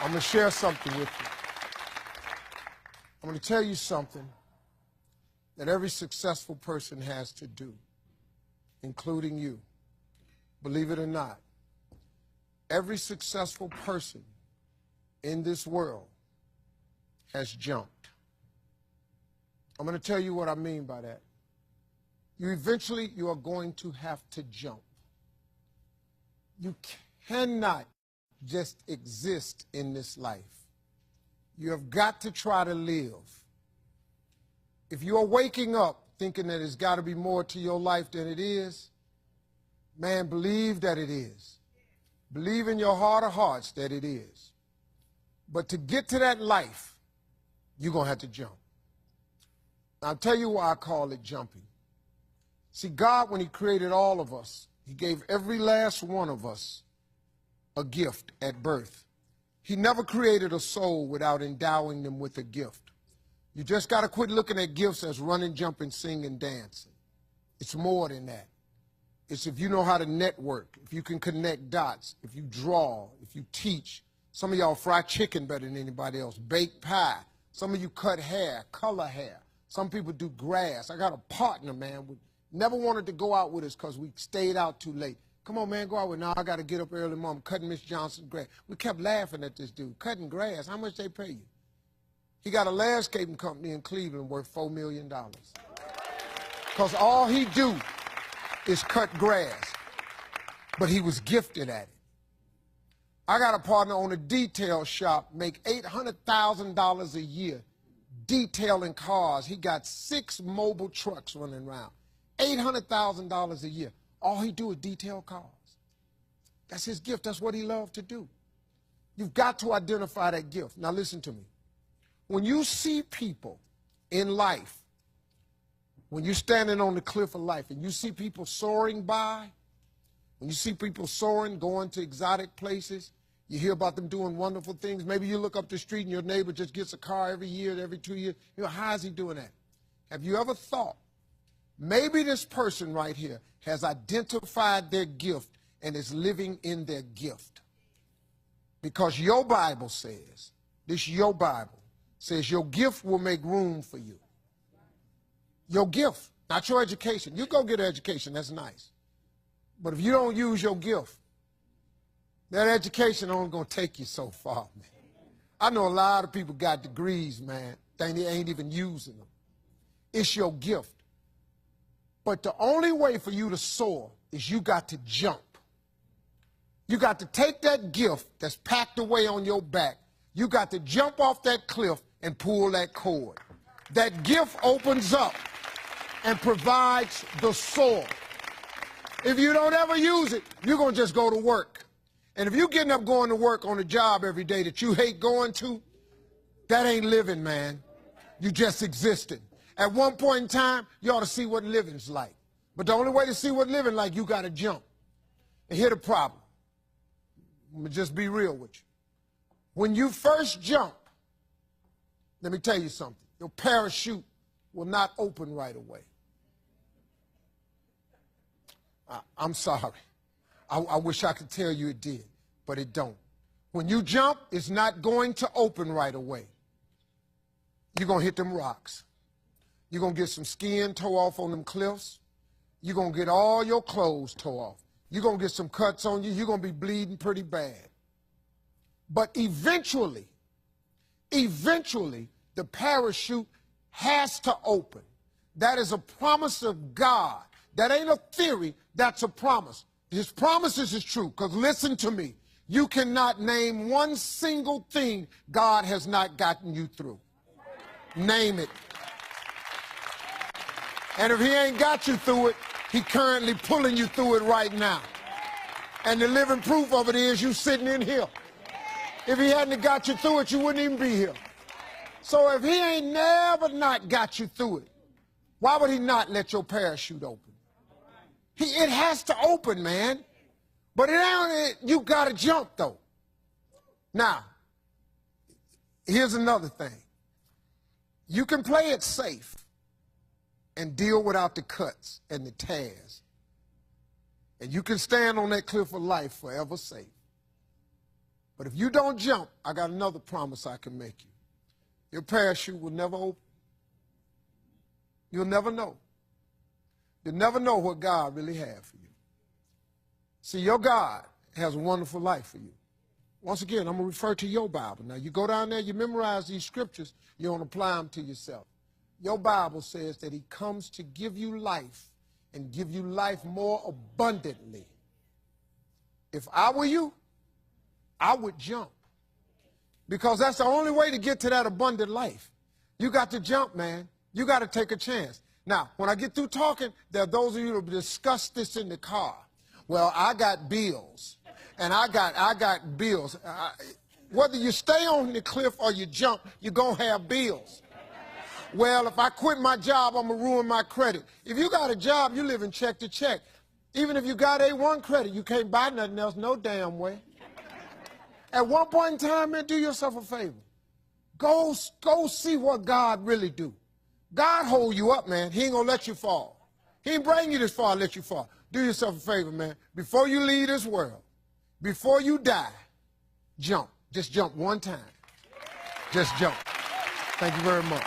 I'm going to share something with you. I'm going to tell you something that every successful person has to do, including you. Believe it or not, every successful person in this world has jumped. I'm going to tell you what I mean by that. You are going to have to jump. You cannot just exist in this life. You have got to try to live. If you are waking up thinking that there's got to be more to your life than it is, man, believe that it is. Believe in your heart of hearts that it is. But to get to that life, you're going to have to jump. I'll tell you why I call it jumping. See, God, when he created all of us, he gave every last one of us a gift at birth. He never created a soul without endowing them with a gift. You just got to quit looking at gifts as running, jumping, singing, dancing. It's more than that. It's if you know how to network, if you can connect dots, if you draw, if you teach. Some of y'all fry chicken better than anybody else, bake pie. Some of you cut hair, color hair. Some people do grass. I got a partner, man, who never wanted to go out with us because we stayed out too late. Come on, man, go out with me. Now I got to get up early, Mom, cutting Miss Johnson's grass. We kept laughing at this dude, cutting grass. How much they pay you? He got a landscaping company in Cleveland worth $4 million. Because all he do is cut grass. But he was gifted at it. I got a partner on a detail shop, make $800,000 a year detailing cars. He got 6 mobile trucks running around. $800,000 a year. All he do is detail cars. That's his gift. That's what he loved to do. You've got to identify that gift. Now listen to me. When you see people in life, when you're standing on the cliff of life and you see people soaring by, when you see people soaring, going to exotic places, you hear about them doing wonderful things. Maybe you look up the street and your neighbor just gets a car every year, every 2 years. You know, how is he doing that? Have you ever thought, maybe this person right here has identified their gift and is living in their gift? Because your Bible says, your Bible says your gift will make room for you. Your gift, not your education. You go get an education, that's nice. But if you don't use your gift, that education only going to take you so far, man. I know a lot of people got degrees, man. They ain't even using them. It's your gift. But the only way for you to soar is you got to jump. You got to take that gift that's packed away on your back. You got to jump off that cliff and pull that cord. That gift opens up and provides the soar. If you don't ever use it, you're going to just go to work. And if you're getting up going to work on a job every day that you hate going to, that ain't living, man. You just existing. At one point in time, you ought to see what living's like. But the only way to see what living like, you got to jump. And here's the problem. I'm going to just be real with you. When you first jump, let me tell you something. Your parachute will not open right away. I'm sorry. I wish I could tell you it did, but it don't. When you jump, it's not going to open right away. You're going to hit them rocks. You're going to get some skin tore off on them cliffs. You're going to get all your clothes tore off. You're going to get some cuts on you. You're going to be bleeding pretty bad. But eventually, the parachute has to open. That is a promise of God. That ain't a theory, that's a promise. His promises is true, because listen to me. You cannot name one single thing God has not gotten you through. Name it. And if he ain't got you through it, he currently pulling you through it right now. And the living proof of it is you sitting in here. If he hadn't got you through it, you wouldn't even be here. So if he ain't never not got you through it, why would he not let your parachute open? It has to open, man. But you got to jump, though. Now, here's another thing. You can play it safe and deal without the cuts and the tears. And you can stand on that cliff of life forever safe. But if you don't jump, I got another promise I can make you. Your parachute will never open. You'll never know. You'll never know what God really has for you. See, your God has a wonderful life for you. Once again, I'm going to refer to your Bible. Now, you go down there, you memorize these scriptures, you don't apply them to yourself. Your Bible says that he comes to give you life and give you life more abundantly. If I were you, I would jump. Because that's the only way to get to that abundant life. You got to jump, man. You got to take a chance. Now, when I get through talking, there are those of you who will discuss this in the car. Well, I got bills, and I got bills. Whether you stay on the cliff or you jump, you're going to have bills. Well, if I quit my job, I'm going to ruin my credit. If you got a job, you live in check to check. Even if you got A1 credit, you can't buy nothing else no damn way. At one point in time, man, do yourself a favor. Go see what God really do. God hold you up, man. He ain't going to let you fall. He ain't bring you this far to let you fall. Do yourself a favor, man. Before you leave this world, before you die, jump. Just jump one time. Just jump. Thank you very much.